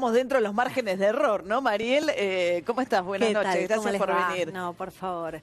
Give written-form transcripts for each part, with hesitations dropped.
estamos dentro de los márgenes de error, ¿no, Mariel? ¿Cómo estás? Buenas noches, gracias por venir. No, por favor.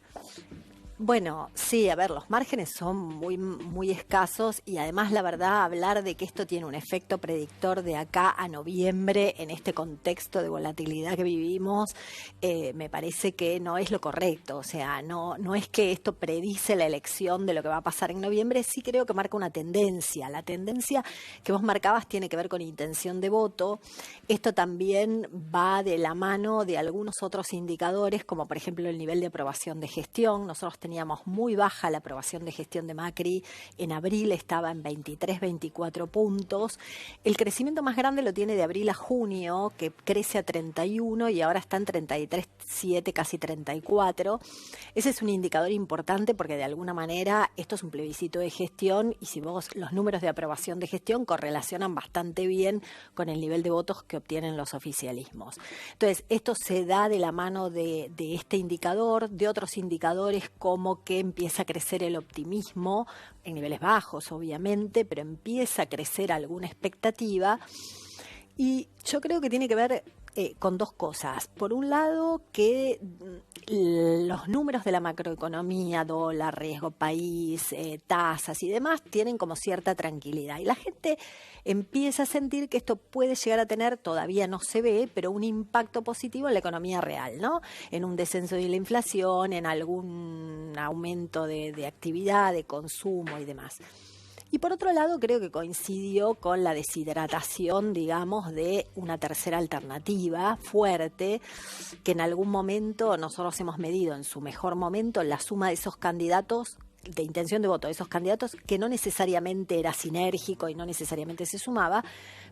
Bueno, sí, a ver, los márgenes son muy escasos y además la verdad hablar de que esto tiene un efecto predictor de acá a noviembre en este contexto de volatilidad que vivimos, me parece que no es lo correcto. O sea, no es que esto predice la elección de lo que va a pasar en noviembre, sí creo que marca una tendencia. La tendencia que vos marcabas tiene que ver con intención de voto. Esto también va de la mano de algunos otros indicadores, como por ejemplo el nivel de aprobación de gestión. Nosotros teníamos muy baja la aprobación de gestión de Macri, en abril estaba en 23, 24 puntos. El crecimiento más grande lo tiene de abril a junio, que crece a 31 y ahora está en 33,7, casi 34. Ese es un indicador importante porque de alguna manera esto es un plebiscito de gestión y si vos los números de aprobación de gestión correlacionan bastante bien con el nivel de votos que obtienen los oficialismos. Entonces, esto se da de la mano de este indicador, de otros indicadores como que empieza a crecer el optimismo, en niveles bajos obviamente, pero empieza a crecer alguna expectativa y yo creo que tiene que ver con dos cosas. Por un lado, que los números de la macroeconomía, dólar, riesgo país, tasas y demás, tienen como cierta tranquilidad. Y la gente empieza a sentir que esto puede llegar a tener, todavía no se ve, pero un impacto positivo en la economía real, ¿no? En un descenso de la inflación, en algún aumento de actividad, de consumo y demás. Y por otro lado, creo que coincidió con la deshidratación, digamos, de una tercera alternativa fuerte, que en algún momento nosotros hemos medido en su mejor momento la suma de esos candidatos, de intención de voto de esos candidatos, que no necesariamente era sinérgico y no necesariamente se sumaba,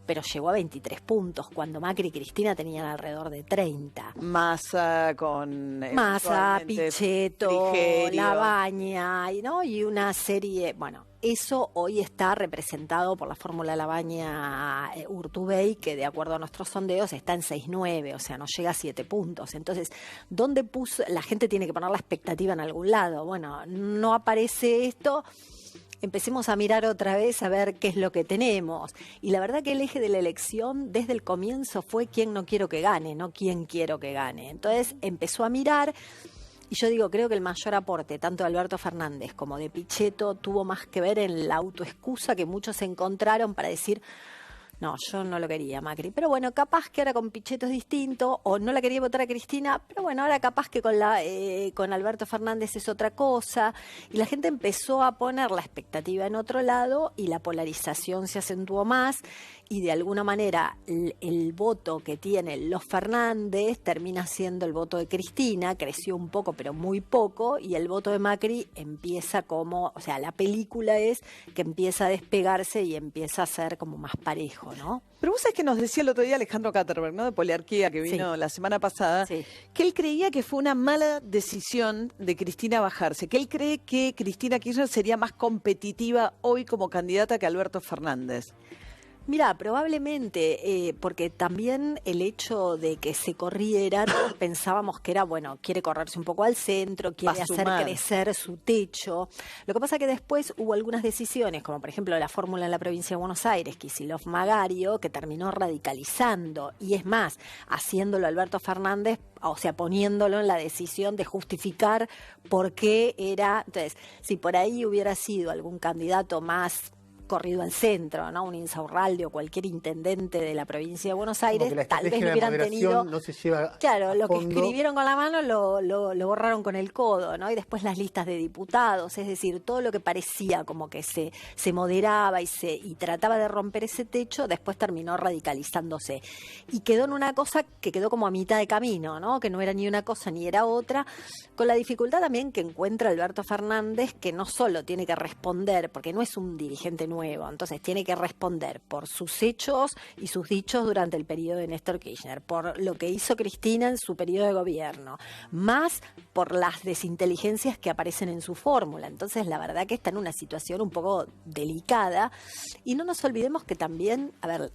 pero llegó a 23 puntos, cuando Macri y Cristina tenían alrededor de 30. Massa con... Massa, Pichetto, Frigerio. Labaña, ¿no? Y una serie... Bueno, eso hoy está representado por la fórmula Labaña-Urtubey, que de acuerdo a nuestros sondeos está en 6,9, o sea, no llega a 7 puntos. Entonces, ¿dónde puso? La gente tiene que poner la expectativa en algún lado. Bueno, no aparece esto... Empecemos a mirar otra vez a ver qué es lo que tenemos. Y la verdad que el eje de la elección desde el comienzo fue quién no quiero que gane, no quién quiero que gane. Entonces empezó a mirar y yo digo, creo que el mayor aporte tanto de Alberto Fernández como de Pichetto tuvo más que ver en la autoexcusa que muchos encontraron para decir... No, yo no lo quería, Macri. Pero bueno, capaz que ahora con Pichetto es distinto, o no la quería votar a Cristina, pero bueno, ahora capaz que con Alberto Fernández es otra cosa. Y la gente empezó a poner la expectativa en otro lado y la polarización se acentuó más. Y de alguna manera el voto que tienen los Fernández termina siendo el voto de Cristina, creció un poco, pero muy poco, y el voto de Macri empieza como, o sea, la película es que empieza a despegarse y empieza a ser como más parejo, ¿no? Pero vos sabés que nos decía el otro día Alejandro Katterberg, ¿no? De Poliarquía, que vino la semana pasada, que él creía que fue una mala decisión de Cristina bajarse, que él cree que Cristina Kirchner sería más competitiva hoy como candidata que Alberto Fernández. Mira, probablemente, porque también el hecho de que se corriera, todos pensábamos que era, bueno, quiere correrse un poco al centro, quiere hacer crecer su techo. Lo que pasa que después hubo algunas decisiones, como por ejemplo la fórmula en la provincia de Buenos Aires, Kicillof Magario, que terminó radicalizando, y es más, haciéndolo Alberto Fernández, o sea, poniéndolo en la decisión de justificar por qué era. Entonces, si por ahí hubiera sido algún candidato más corrido al centro, ¿no? Un Insaurralde o cualquier intendente de la provincia de Buenos Aires, tal vez no hubieran tenido... No se lleva claro, lo que escribieron con la mano lo borraron con el codo, ¿no? Y después las listas de diputados, es decir, todo lo que parecía como que se moderaba y trataba de romper ese techo, después terminó radicalizándose. Y quedó en una cosa que quedó como a mitad de camino, ¿no? Que no era ni una cosa ni era otra, con la dificultad también que encuentra Alberto Fernández, que no solo tiene que responder, porque no es un dirigente nuevo, entonces tiene que responder por sus hechos y sus dichos durante el periodo de Néstor Kirchner, por lo que hizo Cristina en su periodo de gobierno, más por las desinteligencias que aparecen en su fórmula. Entonces la verdad que está en una situación un poco delicada y no nos olvidemos que también, a ver,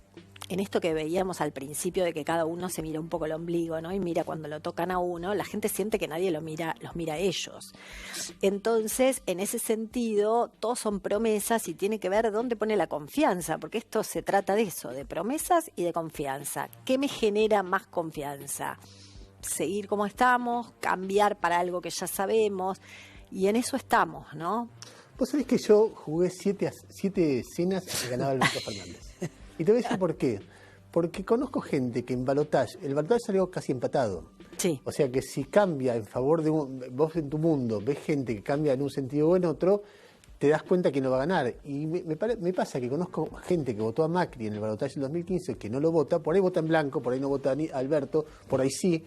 en esto que veíamos al principio de que cada uno se mira un poco el ombligo, ¿no? Y mira cuando lo tocan a uno, la gente siente que nadie los mira a ellos. Entonces, en ese sentido, todos son promesas y tiene que ver dónde pone la confianza, porque esto se trata de eso, de promesas y de confianza. ¿Qué me genera más confianza? Seguir como estamos, cambiar para algo que ya sabemos, y en eso estamos, ¿no? Vos sabés que yo jugué 7 escenas y ganaba Alberto Fernández. Y te voy a decir por qué. Porque conozco gente que en balotaje, el balotaje salió casi empatado. Sí. O sea que si cambia en favor de vos en tu mundo, ves gente que cambia en un sentido o en otro, te das cuenta que no va a ganar. Y me pasa que conozco gente que votó a Macri en el balotaje del 2015, que no lo vota, por ahí vota en blanco, por ahí no vota a Alberto, por ahí sí.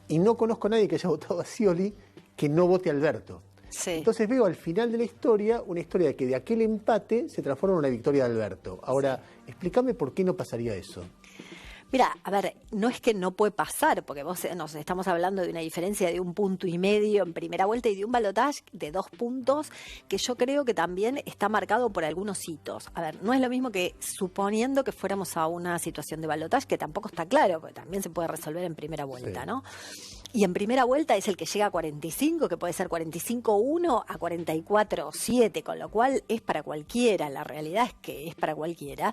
Y no conozco a nadie que haya votado a Scioli que no vote a Alberto. Sí. Entonces veo al final de la historia una historia de que de aquel empate se transforma en una victoria de Alberto. Ahora, explícame por qué no pasaría eso. Mira, a ver, no es que no puede pasar, porque nos estamos hablando de una diferencia de 1,5 puntos en primera vuelta y de un balotaje de 2 puntos que yo creo que también está marcado por algunos hitos. A ver, no es lo mismo que suponiendo que fuéramos a una situación de balotaje, que tampoco está claro, porque también se puede resolver en primera vuelta, sí, ¿no? Y en primera vuelta es el que llega a 45, que puede ser 45-1 a 44-7, con lo cual es para cualquiera, la realidad es que es para cualquiera.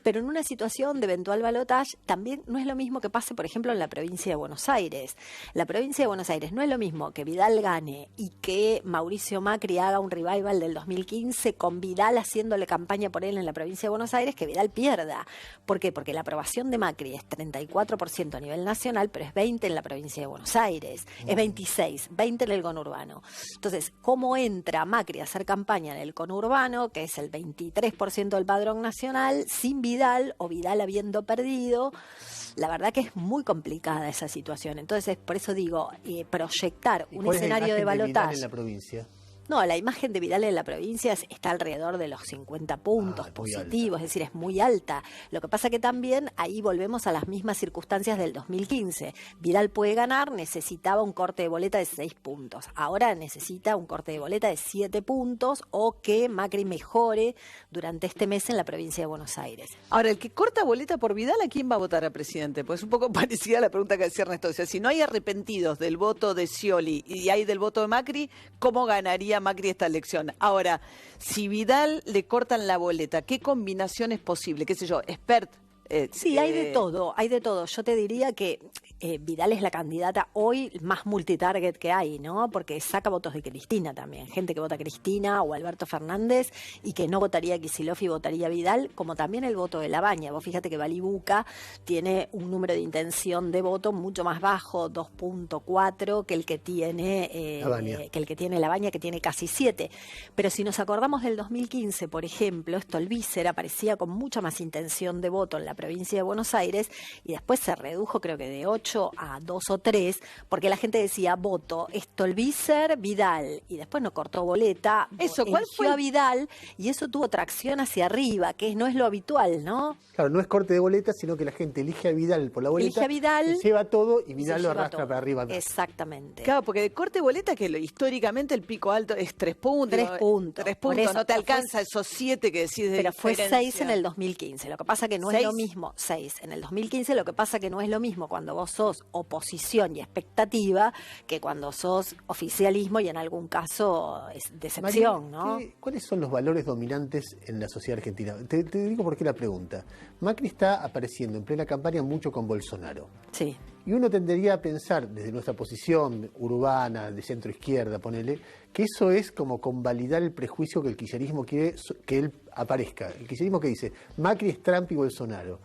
Pero en una situación de eventual balotaje también no es lo mismo que pase, por ejemplo, en la provincia de Buenos Aires. La provincia de Buenos Aires no es lo mismo que Vidal gane y que Mauricio Macri haga un revival del 2015 con Vidal haciéndole campaña por él en la provincia de Buenos Aires, que Vidal pierda. ¿Por qué? Porque la aprobación de Macri es 34% a nivel nacional, pero es 20% en la provincia de Buenos Aires, es 26, 20 en el conurbano. Entonces, ¿cómo entra Macri a hacer campaña en el conurbano, que es el 23% del padrón nacional, sin Vidal o Vidal habiendo perdido? La verdad que es muy complicada esa situación. Entonces, por eso digo, proyectar un escenario de balotaje. En la provincia? No, la imagen de Vidal en la provincia está alrededor de los 50 puntos positivos, es decir, es muy alta. Lo que pasa que también ahí volvemos a las mismas circunstancias del 2015. Vidal puede ganar, necesitaba un corte de boleta de 6 puntos. Ahora necesita un corte de boleta de 7 puntos o que Macri mejore durante este mes en la provincia de Buenos Aires. Ahora, el que corta boleta por Vidal, ¿a quién va a votar a presidente? Pues es un poco parecida a la pregunta que decía Ernesto. O sea, si no hay arrepentidos del voto de Scioli y hay del voto de Macri, ¿cómo ganaría Macri esta elección? Ahora, si Vidal le cortan la boleta, ¿qué combinación es posible? ¿Qué sé yo? Expert. Sí, hay de todo, hay de todo. Yo te diría que Vidal es la candidata hoy más multitarget que hay, ¿no? Porque saca votos de Cristina también. Gente que vota a Cristina o Alberto Fernández y que no votaría a Kicillof y votaría a Vidal, como también el voto de Labaña. Vos fíjate que Balibuca tiene un número de intención de voto mucho más bajo, 2.4, que el que tiene Labaña, que tiene casi 7. Pero si nos acordamos del 2015, por ejemplo, Stolbizer aparecía con mucha más intención de voto en la provincia de Buenos Aires y después se redujo creo que de 8 a 2 o 3 porque la gente decía voto Stolbizer, Vidal y después no cortó boleta, ¿cuál fue a Vidal? Y eso tuvo tracción hacia arriba, que no es lo habitual, ¿no? Claro, no es corte de boleta, sino que la gente elige a Vidal por la boleta, elige a Vidal, se lleva todo y Vidal lo arrastra para arriba. Exactamente. Claro, porque de corte de boleta que históricamente el pico alto es 3 puntos. 3 puntos. 3 puntos, no te alcanza esos 7 que decís de pero diferencia. Fue 6 en el 2015, lo que pasa que no es lo mismo. 6 en el 2015, lo que pasa que no es lo mismo cuando vos sos oposición y expectativa que cuando sos oficialismo y en algún caso es decepción, María, ¿no? ¿cuáles son los valores dominantes en la sociedad argentina? Te digo por qué la pregunta. Macri está apareciendo en plena campaña mucho con Bolsonaro. Sí. Y uno tendería a pensar, desde nuestra posición urbana, de centro izquierda, ponele, que eso es como convalidar el prejuicio que el kirchnerismo quiere que él aparezca. El kirchnerismo que dice, Macri es Trump y Bolsonaro.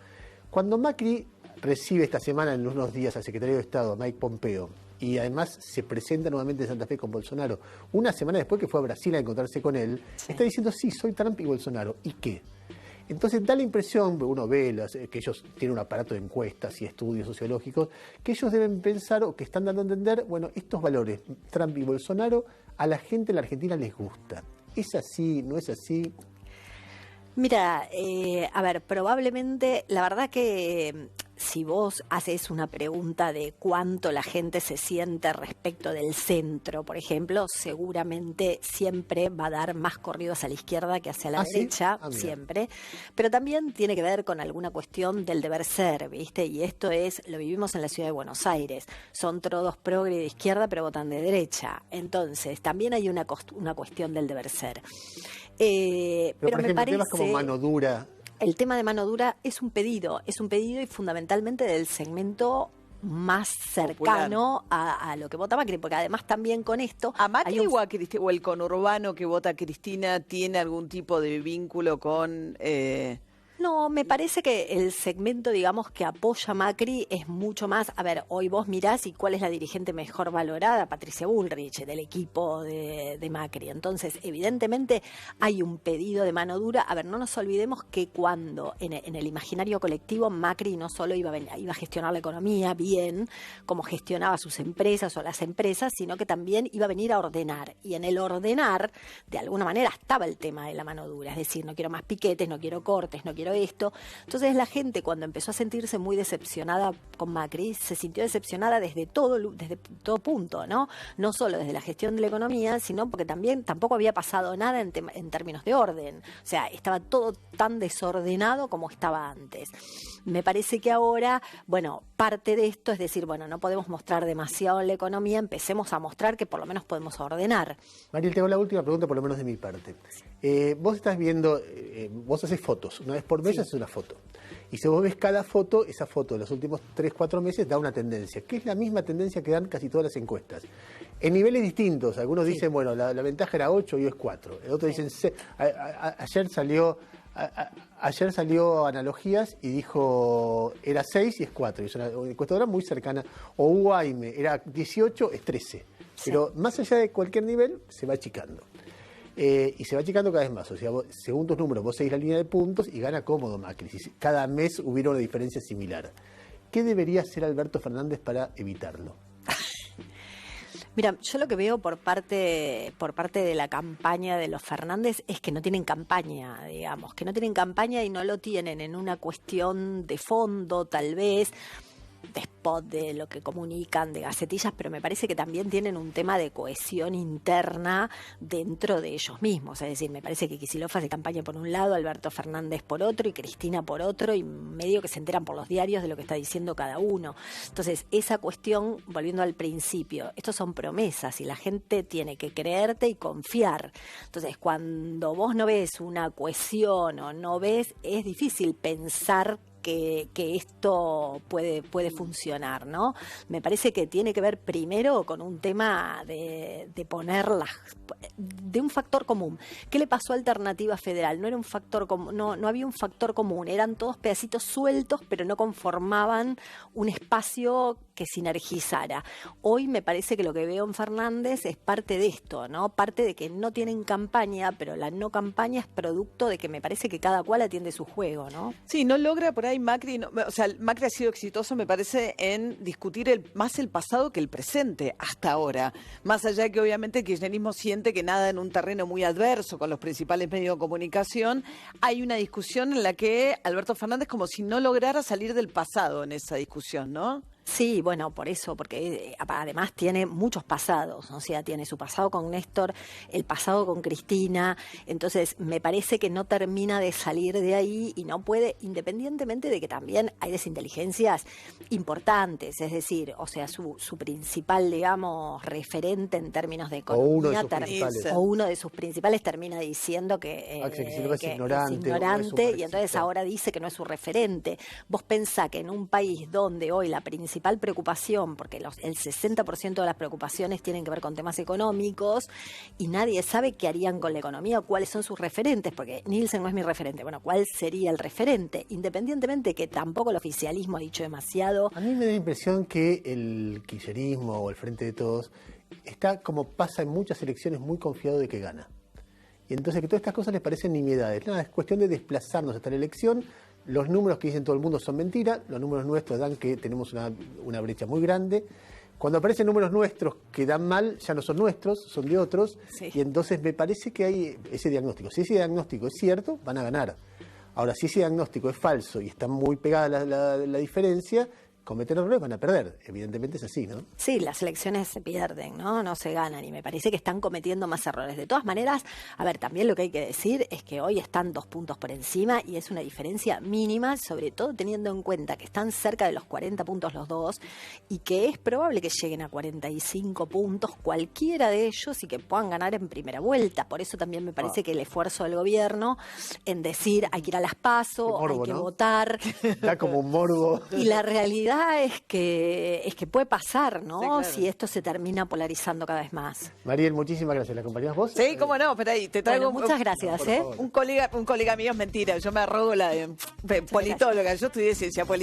Cuando Macri recibe esta semana, en unos días, al secretario de Estado, Mike Pompeo, y además se presenta nuevamente en Santa Fe con Bolsonaro, una semana después que fue a Brasil a encontrarse con él, está diciendo, sí, soy Trump y Bolsonaro. ¿Y qué? Entonces da la impresión, uno ve que ellos tienen un aparato de encuestas y estudios sociológicos, que ellos deben pensar o que están dando a entender, bueno, estos valores, Trump y Bolsonaro, a la gente en la Argentina les gusta. ¿Es así? ¿No es así? Mira, a ver, probablemente, la verdad que si vos haces una pregunta de cuánto la gente se siente respecto del centro, por ejemplo, seguramente siempre va a dar más corridos a la izquierda que hacia la derecha, ¿sí? Siempre. Pero también tiene que ver con alguna cuestión del deber ser, ¿viste? Y esto lo vivimos en la ciudad de Buenos Aires. Son todos progre de izquierda, pero votan de derecha. Entonces, también hay una cuestión del deber ser. Pero por ejemplo, me parece, temas como mano dura. El tema de mano dura es un pedido y fundamentalmente del segmento más cercano a lo que vota Macri, porque además también con esto... ¿A Macri o el conurbano que vota Cristina tiene algún tipo de vínculo con...? No, me parece que el segmento, digamos, que apoya a Macri es mucho más... A ver, hoy vos mirás y cuál es la dirigente mejor valorada, Patricia Bullrich, del equipo de Macri. Entonces, evidentemente, hay un pedido de mano dura. A ver, no nos olvidemos que cuando en el imaginario colectivo Macri no solo iba a gestionar la economía bien, como gestionaba sus empresas o las empresas, sino que también iba a venir a ordenar. Y en el ordenar, de alguna manera, estaba el tema de la mano dura. Es decir, no quiero más piquetes, no quiero cortes, no quiero esto. Entonces la gente, cuando empezó a sentirse muy decepcionada con Macri, se sintió decepcionada desde todo punto, ¿no? No solo desde la gestión de la economía, sino porque tampoco había pasado nada en términos de orden. O sea, estaba todo tan desordenado como estaba antes. Me parece que ahora, bueno, parte de esto es decir, bueno, no podemos mostrar demasiado la economía, empecemos a mostrar que por lo menos podemos ordenar. Mariel, te hago la última pregunta, por lo menos de mi parte. Vos estás viendo, vos haces fotos, una vez por mes haces una foto. Y si vos ves cada foto, esa foto de los últimos 3-4 meses da una tendencia, que es la misma tendencia que dan casi todas las encuestas. En niveles distintos, algunos dicen, bueno, la ventaja era 8 y hoy es 4. Otros dicen, ayer salió Analogías y dijo, era 6 y es 4. Y es una encuestadora muy cercana. O Hugo Aime, era 18, es 13. Pero más allá de cualquier nivel, se va achicando. Y se va achicando cada vez más. O sea, según tus números, vos seguís la línea de puntos y gana cómodo Macri. Si cada mes hubiera una diferencia similar. ¿Qué debería hacer Alberto Fernández para evitarlo? Mira, yo lo que veo por parte de la campaña de los Fernández es que no tienen campaña, digamos, que no tienen campaña y no lo tienen en una cuestión de fondo, tal vez, de spot, de lo que comunican, de gacetillas, pero me parece que también tienen un tema de cohesión interna dentro de ellos mismos. Es decir, me parece que Kicillof hace campaña por un lado, Alberto Fernández por otro y Cristina por otro, y medio que se enteran por los diarios de lo que está diciendo cada uno. Entonces, esa cuestión, volviendo al principio, estos son promesas y la gente tiene que creerte y confiar. Entonces, cuando vos no ves una cohesión o no ves, es difícil pensar que esto puede funcionar, ¿no? Me parece que tiene que ver primero con un tema de ponerlas, de un factor común. ¿Qué le pasó a Alternativa Federal? No era un factor común, no había un factor común, eran todos pedacitos sueltos, pero no conformaban un espacio que sinergizara. Hoy me parece que lo que veo en Fernández es parte de esto, ¿no? Parte de que no tienen campaña, pero la no campaña es producto de que me parece que cada cual atiende su juego, ¿no? Sí, no logra por ahí Macri, o sea, Macri ha sido exitoso, me parece, en discutir más el pasado que el presente hasta ahora. Más allá de que obviamente el kirchnerismo siente que nada en un terreno muy adverso con los principales medios de comunicación, hay una discusión en la que Alberto Fernández como si no lograra salir del pasado en esa discusión, ¿no? Sí, bueno, por eso, porque además tiene muchos pasados, o sea, tiene su pasado con Néstor, el pasado con Cristina, entonces me parece que no termina de salir de ahí y no puede, independientemente de que también hay desinteligencias importantes, es decir, o sea, su principal, digamos, referente en términos de economía, o uno de sus principales termina diciendo que es ignorante y entonces ahora dice que no es su referente. Vos pensá que en un país donde hoy la principal preocupación, porque el 60% de las preocupaciones tienen que ver con temas económicos y nadie sabe qué harían con la economía, cuáles son sus referentes, porque Nielsen no es mi referente. Bueno, ¿cuál sería el referente? Independientemente que tampoco el oficialismo ha dicho demasiado. A mí me da la impresión que el kirchnerismo o el Frente de Todos está, como pasa en muchas elecciones, muy confiado de que gana. Y entonces que todas estas cosas les parecen nimiedades. Nada, es cuestión de desplazarnos hasta la elección. Los números que dicen todo el mundo son mentiras, los números nuestros dan que tenemos una brecha muy grande. Cuando aparecen números nuestros que dan mal, ya no son nuestros, son de otros, y entonces me parece que hay ese diagnóstico. Si ese diagnóstico es cierto, van a ganar. Ahora, si ese diagnóstico es falso y está muy pegada la diferencia, cometen errores, van a perder. Evidentemente es así, ¿no? Sí, las elecciones se pierden, ¿no? No se ganan, y me parece que están cometiendo más errores. De todas maneras, a ver, también lo que hay que decir es que hoy están 2 puntos por encima y es una diferencia mínima, sobre todo teniendo en cuenta que están cerca de los 40 puntos los dos y que es probable que lleguen a 45 puntos cualquiera de ellos y que puedan ganar en primera vuelta. Por eso también me parece que el esfuerzo del gobierno en decir hay que ir a las PASO, morbo, hay que ¿no? votar. Da como un morbo. Y la realidad es que puede pasar, ¿no? Sí, claro. Si esto se termina polarizando cada vez más. Mariel, muchísimas gracias. ¿La acompañás vos? Sí, cómo no, pero ahí te traigo Bueno, muchas gracias, por ¿eh? favor. un colega mío, es mentira, yo me arrogo la de politóloga, yo estudié ciencia política.